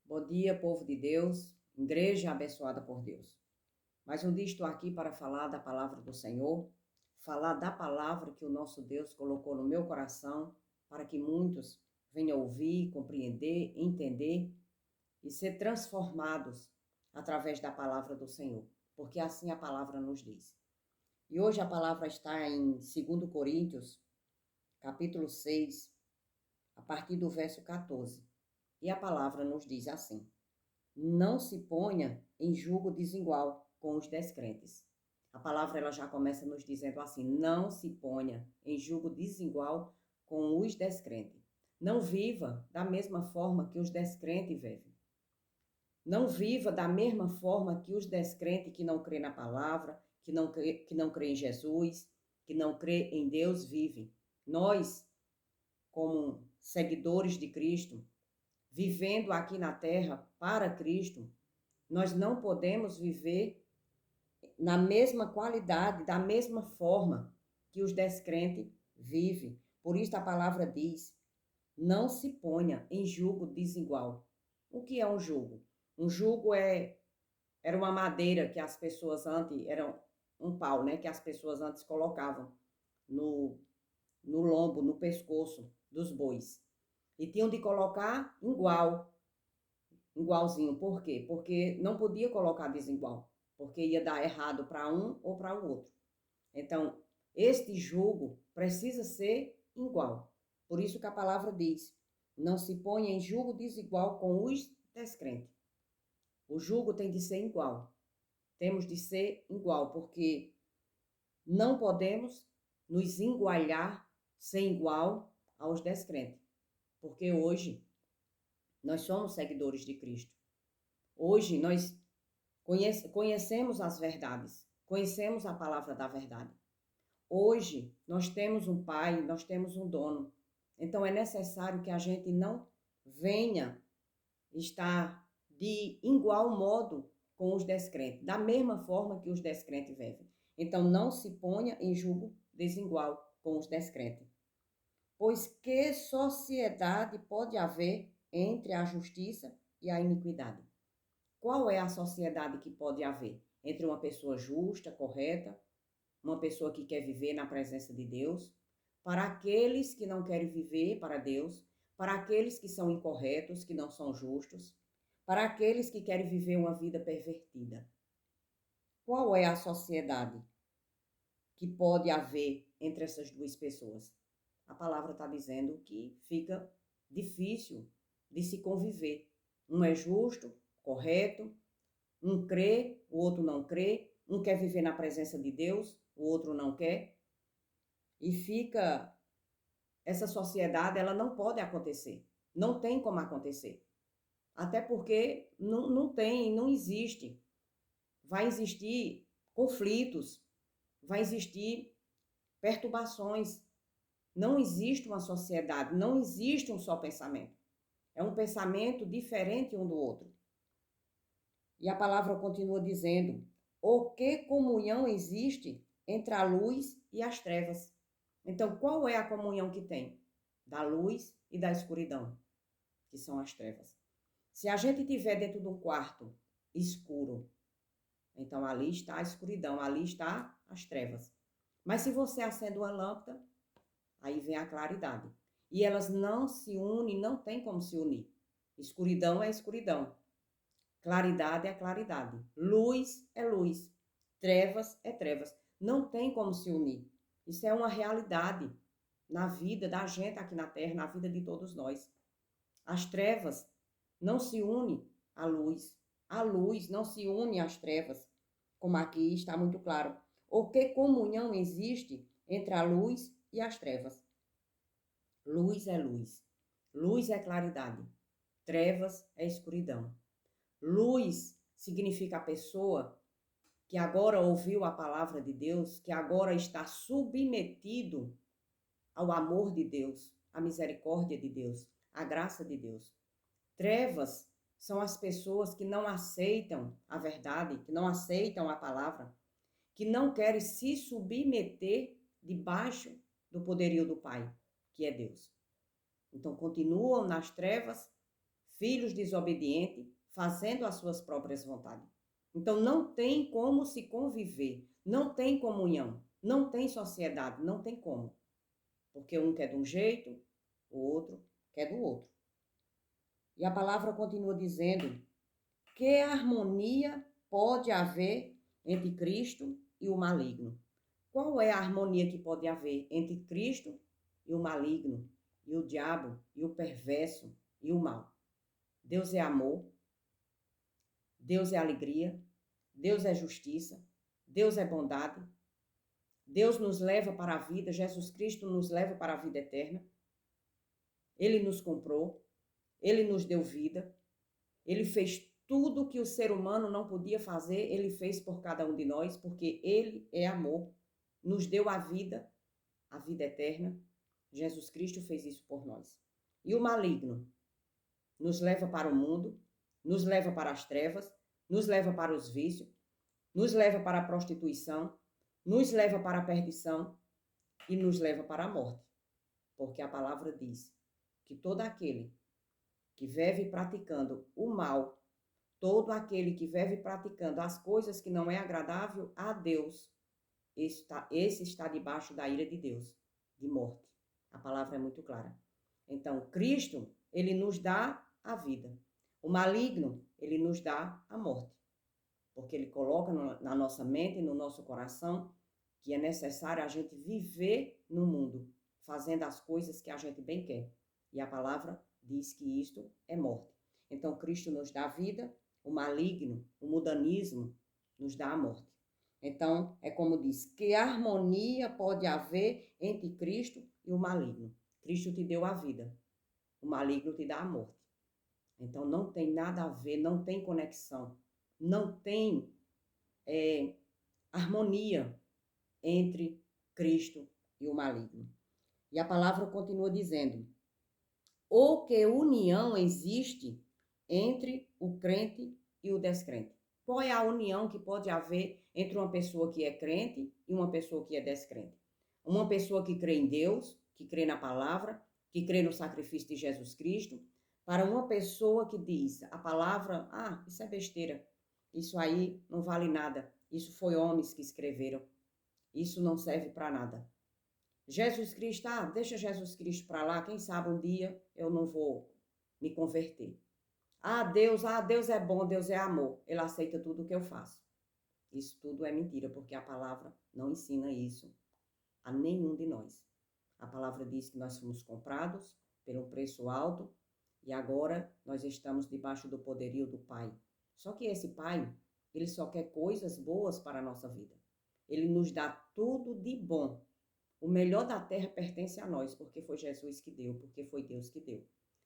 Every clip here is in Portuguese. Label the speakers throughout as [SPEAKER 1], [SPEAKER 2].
[SPEAKER 1] Bom dia, povo de Deus, igreja abençoada por Deus. Mais um dia estou aqui para falar da palavra do Senhor, falar da palavra que o nosso Deus colocou no meu coração, para que muitos venham ouvir, compreender, entender e ser transformados através da palavra do Senhor, porque assim a palavra nos diz. E hoje a palavra está em 2 Coríntios, capítulo 6, a partir do verso 14. E a palavra nos diz assim: não se ponha em julgo desigual com os descrentes. A palavra ela já começa nos dizendo assim: não se ponha em julgo desigual com os descrentes. Não viva da mesma forma que os descrentes vivem. Não viva da mesma forma que os descrentes que não crê na palavra, que não crê em Jesus, que não crê em Deus vivem. Nós, como seguidores de Cristo, vivendo aqui na terra para Cristo, nós não podemos viver na mesma qualidade, da mesma forma que os descrentes vivem. Por isso a palavra diz: não se ponha em julgo desigual. O que é um julgo? Um julgo era uma madeira que as pessoas antes, era um pau, né, que as pessoas antes colocavam no, no lombo, no pescoço dos bois. E tinham de colocar igualzinho. Por quê? Porque não podia colocar desigual, porque ia dar errado para um ou para o outro. Então, este jugo precisa ser igual. Por isso que a palavra diz: não se ponha em jugo desigual com os descrentes. O jugo tem de ser igual. Temos de ser igual, porque não podemos nos igualar, ser igual aos descrentes. Porque hoje nós somos seguidores de Cristo. Hoje nós conhecemos as verdades, conhecemos a palavra da verdade. Hoje nós temos um pai, nós temos um dono. Então é necessário que a gente não venha estar de igual modo com os descrentes, da mesma forma que os descrentes vivem. Então não se ponha em julgo desigual com os descrentes. Pois que sociedade pode haver entre a justiça e a iniquidade? Qual é a sociedade que pode haver entre uma pessoa justa, correta, uma pessoa que quer viver na presença de Deus, para aqueles que não querem viver para Deus, para aqueles que são incorretos, que não são justos, para aqueles que querem viver uma vida pervertida? Qual é a sociedade que pode haver entre essas duas pessoas? A palavra está dizendo que fica difícil de se conviver. Um é justo, correto, um crê, o outro não crê, um quer viver na presença de Deus, o outro não quer, e fica, essa sociedade, ela não pode acontecer, não tem como acontecer, até porque não existe, vai existir conflitos, vai existir perturbações, não existe uma sociedade, não existe um só pensamento, é um pensamento diferente um do outro. E a palavra continua dizendo: o que comunhão existe entre a luz e as trevas? Então, qual é a comunhão que tem? Da luz e da escuridão, que são as trevas. Se a gente estiver dentro de um quarto escuro, então ali está a escuridão, ali está as trevas. Mas se você acende uma lâmpada, aí vem a claridade. E elas não se unem, não tem como se unir. Escuridão é escuridão. Claridade é claridade. Luz é luz. Trevas é trevas. Não tem como se unir. Isso é uma realidade na vida da gente aqui na Terra, na vida de todos nós. As trevas não se unem à luz. A luz não se une às trevas, como aqui está muito claro. O que comunhão existe entre a luz e as trevas? Luz é luz. Luz é claridade. Trevas é escuridão. Luz significa a pessoa que agora ouviu a palavra de Deus, que agora está submetido ao amor de Deus, à misericórdia de Deus, à graça de Deus. Trevas são as pessoas que não aceitam a verdade, que não aceitam a palavra, que não querem se submeter debaixo do poderio do Pai, que é Deus. Então continuam nas trevas, filhos desobedientes, fazendo as suas próprias vontades. Então, não tem como se conviver, não tem comunhão, não tem sociedade, não tem como. Porque um quer de um jeito, o outro quer do outro. E a palavra continua dizendo que harmonia pode haver entre Cristo e o maligno. Qual é a harmonia que pode haver entre Cristo e o maligno, e o diabo, e o perverso, e o mal? Deus é amor, Deus é alegria, Deus é justiça, Deus é bondade, Deus nos leva para a vida, Jesus Cristo nos leva para a vida eterna. Ele nos comprou, Ele nos deu vida, Ele fez tudo que o ser humano não podia fazer, Ele fez por cada um de nós, porque Ele é amor, nos deu a vida eterna. Jesus Cristo fez isso por nós. E o maligno nos leva para o mundo, nos leva para as trevas, nos leva para os vícios, nos leva para a prostituição, nos leva para a perdição e nos leva para a morte. Porque a palavra diz que todo aquele que vive praticando o mal, todo aquele que vive praticando as coisas que não é agradável a Deus, esse está debaixo da ira de Deus, de morte. A palavra é muito clara. Então, Cristo, ele nos dá a vida. O maligno, ele nos dá a morte. Porque ele coloca na nossa mente, no nosso coração, que é necessário a gente viver no mundo, fazendo as coisas que a gente bem quer. E a palavra diz que isto é morte. Então, Cristo nos dá a vida, o maligno, o mundanismo, nos dá a morte. Então, é como diz, que harmonia pode haver entre Cristo e o maligno. Cristo te deu a vida, o maligno te dá a morte. Então, não tem nada a ver, não tem conexão, não tem harmonia entre Cristo e o maligno. E a palavra continua dizendo, ou que união existe entre o crente e o descrente. Qual é a união que pode haver entre uma pessoa que é crente e uma pessoa que é descrente? Uma pessoa que crê em Deus, que crê na palavra, que crê no sacrifício de Jesus Cristo, para uma pessoa que diz a palavra, isso é besteira, isso aí não vale nada, isso foi homens que escreveram, isso não serve para nada. Jesus Cristo, deixa Jesus Cristo para lá, quem sabe um dia eu não vou me converter. Deus é bom, Deus é amor, ele aceita tudo o que eu faço. Isso tudo é mentira, porque a palavra não ensina isso a nenhum de nós. A palavra diz que nós fomos comprados por um preço alto e agora nós estamos debaixo do poderio do Pai. Só que esse Pai, ele só quer coisas boas para a nossa vida. Ele nos dá tudo de bom. O melhor da terra pertence a nós, porque foi Jesus que deu, porque foi Deus que deu.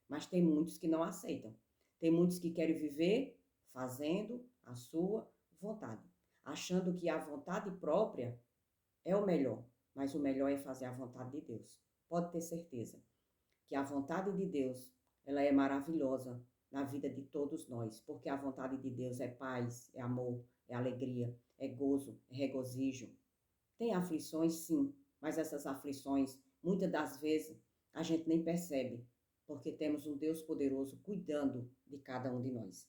[SPEAKER 1] Mas tem muitos que não aceitam. Tem muitos que querem viver fazendo a sua vontade, achando que a vontade própria é o melhor, mas o melhor é fazer a vontade de Deus. Pode ter certeza que a vontade de Deus, ela é maravilhosa na vida de todos nós, porque a vontade de Deus é paz, é amor, é alegria, é gozo, é regozijo. Tem aflições, sim, mas essas aflições, muitas das vezes, a gente nem percebe, porque temos um Deus poderoso cuidando de cada um de nós.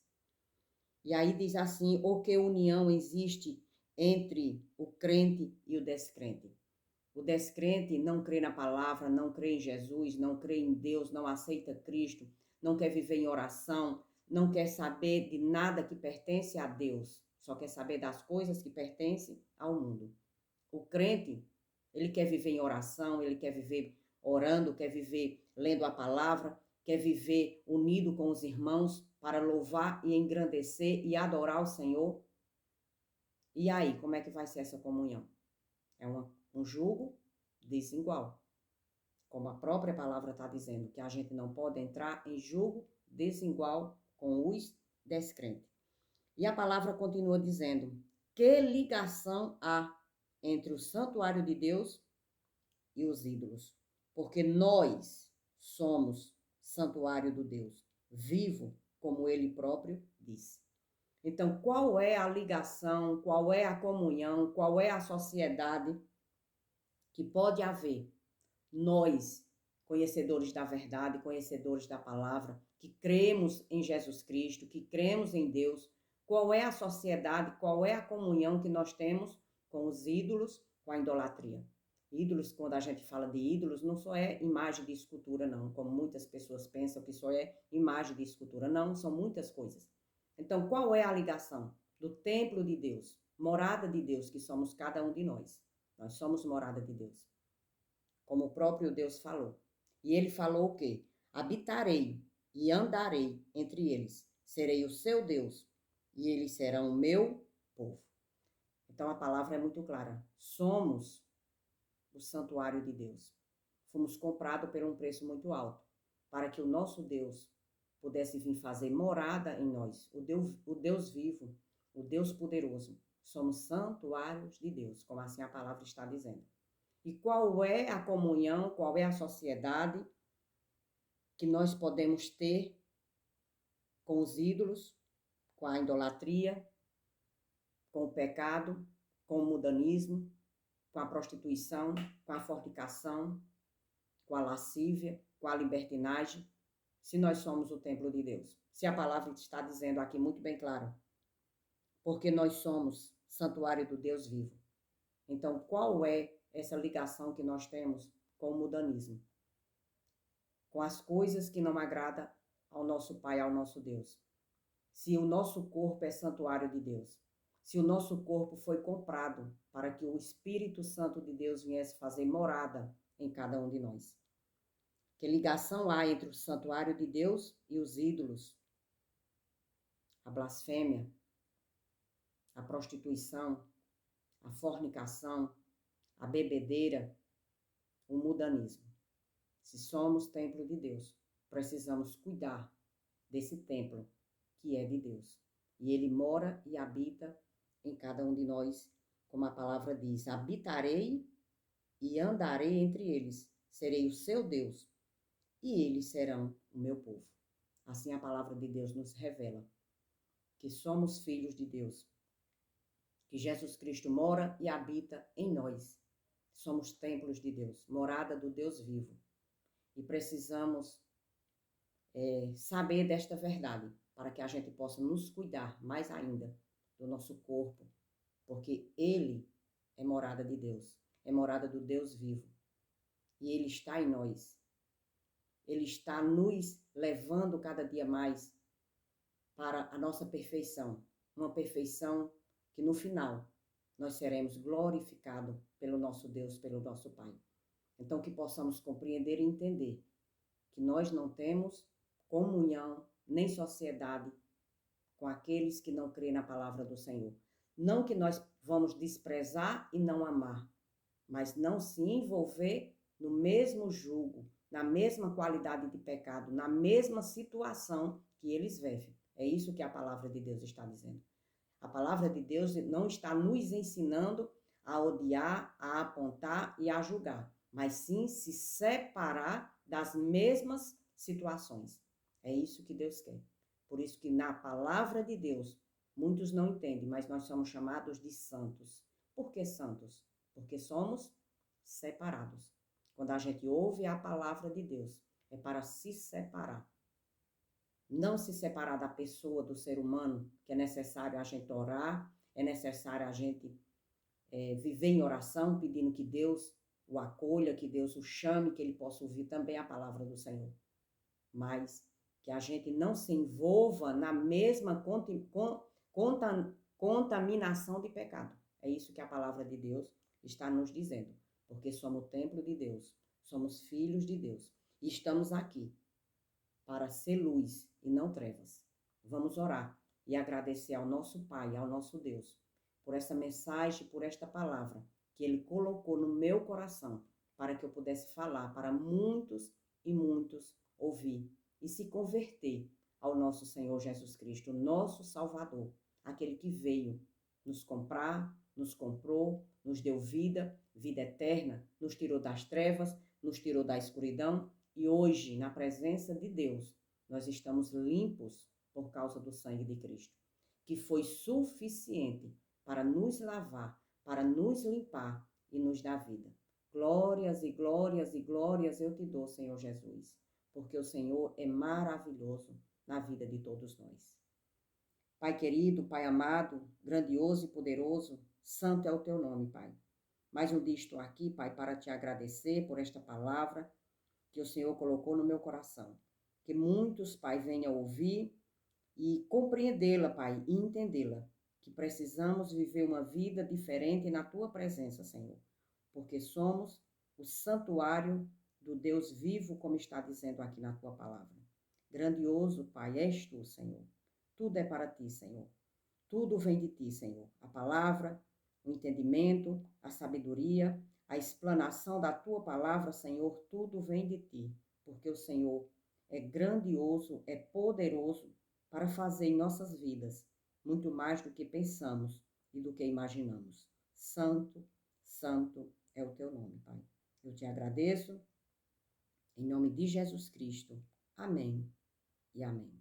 [SPEAKER 1] E aí diz assim, ou que união existe entre o crente e o descrente. O descrente não crê na palavra, não crê em Jesus, não crê em Deus, não aceita Cristo, não quer viver em oração, não quer saber de nada que pertence a Deus, só quer saber das coisas que pertencem ao mundo. O crente, ele quer viver em oração, ele quer viver orando, quer viver lendo a palavra, quer viver unido com os irmãos para louvar e engrandecer e adorar o Senhor. E aí, como é que vai ser essa comunhão? É um jugo desigual. Como a própria palavra está dizendo, que a gente não pode entrar em jugo desigual com os descrentes. E a palavra continua dizendo, que ligação há entre o santuário de Deus e os ídolos? Porque nós somos santuário do Deus, vivo, como ele próprio disse. Então, qual é a ligação, qual é a comunhão, qual é a sociedade que pode haver? Nós, conhecedores da verdade, conhecedores da palavra, que cremos em Jesus Cristo, que cremos em Deus, qual é a sociedade, qual é a comunhão que nós temos com os ídolos, com a idolatria. Ídolos, quando a gente fala de ídolos, não só é imagem de escultura, não, como muitas pessoas pensam que só é imagem de escultura. Não, são muitas coisas. Então, qual é a ligação do templo de Deus, morada de Deus, que somos cada um de nós? Nós somos morada de Deus, como o próprio Deus falou. E ele falou o quê? Habitarei e andarei entre eles, serei o seu Deus, e eles serão o meu povo. Então a palavra é muito clara. Somos o santuário de Deus. Fomos comprados por um preço muito alto, para que o nosso Deus pudesse vir fazer morada em nós, o Deus vivo, o Deus poderoso. Somos santuários de Deus, como assim a palavra está dizendo. E qual é a comunhão, qual é a sociedade que nós podemos ter com os ídolos, com a idolatria, com o pecado, com o mundanismo, com a prostituição, com a fornicação, com a lascívia, com a libertinagem, se nós somos o templo de Deus? Se a palavra está dizendo aqui muito bem claro, porque nós somos santuário do Deus vivo. Então, qual é essa ligação que nós temos com o mundanismo? Com as coisas que não agradam ao nosso Pai, ao nosso Deus. Se o nosso corpo é santuário de Deus, se o nosso corpo foi comprado para que o Espírito Santo de Deus viesse fazer morada em cada um de nós. Que ligação há entre o santuário de Deus e os ídolos? A blasfêmia, a prostituição, a fornicação, a bebedeira, o mundanismo. Se somos templo de Deus, precisamos cuidar desse templo que é de Deus. E ele mora e habita em cada um de nós, como a palavra diz: habitarei e andarei entre eles, serei o seu Deus, e eles serão o meu povo. Assim a palavra de Deus nos revela que somos filhos de Deus, que Jesus Cristo mora e habita em nós. Somos templos de Deus, morada do Deus vivo. E precisamos saber desta verdade, para que a gente possa nos cuidar mais ainda do nosso corpo, porque ele é morada de Deus, é morada do Deus vivo. E ele está em nós. Ele está nos levando cada dia mais para a nossa perfeição, uma perfeição que no final nós seremos glorificados pelo nosso Deus, pelo nosso Pai. Então que possamos compreender e entender que nós não temos comunhão nem sociedade com aqueles que não creem na palavra do Senhor. Não que nós vamos desprezar e não amar, mas não se envolver no mesmo jugo, na mesma qualidade de pecado, na mesma situação que eles vivem. É isso que a palavra de Deus está dizendo. A palavra de Deus não está nos ensinando a odiar, a apontar e a julgar, mas sim se separar das mesmas situações. É isso que Deus quer. Por isso que na palavra de Deus, muitos não entendem, mas nós somos chamados de santos. Por que santos? Porque somos separados. Quando a gente ouve a palavra de Deus, é para se separar. Não se separar da pessoa, do ser humano, que é necessário a gente orar, é necessário a gente viver em oração, pedindo que Deus o acolha, que Deus o chame, que ele possa ouvir também a palavra do Senhor. Mas que a gente não se envolva na mesma contaminação de pecado. É isso que a palavra de Deus está nos dizendo. Porque somos o templo de Deus, somos filhos de Deus. E estamos aqui para ser luz e não trevas. Vamos orar e agradecer ao nosso Pai, ao nosso Deus, por essa mensagem, por esta palavra que Ele colocou no meu coração, para que eu pudesse falar para muitos e muitos ouvir e se converter ao nosso Senhor Jesus Cristo, nosso Salvador, aquele que veio nos comprar, nos comprou, nos deu vida, vida eterna, nos tirou das trevas, nos tirou da escuridão e hoje, na presença de Deus, nós estamos limpos por causa do sangue de Cristo, que foi suficiente para nos lavar, para nos limpar e nos dar vida. Glórias e glórias e glórias eu te dou, Senhor Jesus, porque o Senhor é maravilhoso na vida de todos nós. Pai querido, Pai amado, grandioso e poderoso, santo é o teu nome, Pai. Mais um dia estou aqui, Pai, para te agradecer por esta palavra que o Senhor colocou no meu coração. Que muitos, Pai, venham ouvir e compreendê-la, Pai, e entendê-la. Que precisamos viver uma vida diferente na tua presença, Senhor. Porque somos o santuário do Deus vivo, como está dizendo aqui na tua palavra. Grandioso, Pai, és tu, Senhor. Tudo é para ti, Senhor. Tudo vem de ti, Senhor. A palavra, o entendimento, a sabedoria, a explanação da tua palavra, Senhor, tudo vem de ti. Porque o Senhor é grandioso, é poderoso para fazer em nossas vidas muito mais do que pensamos e do que imaginamos. Santo, santo é o teu nome, Pai. Eu te agradeço, em nome de Jesus Cristo. Amém e amém.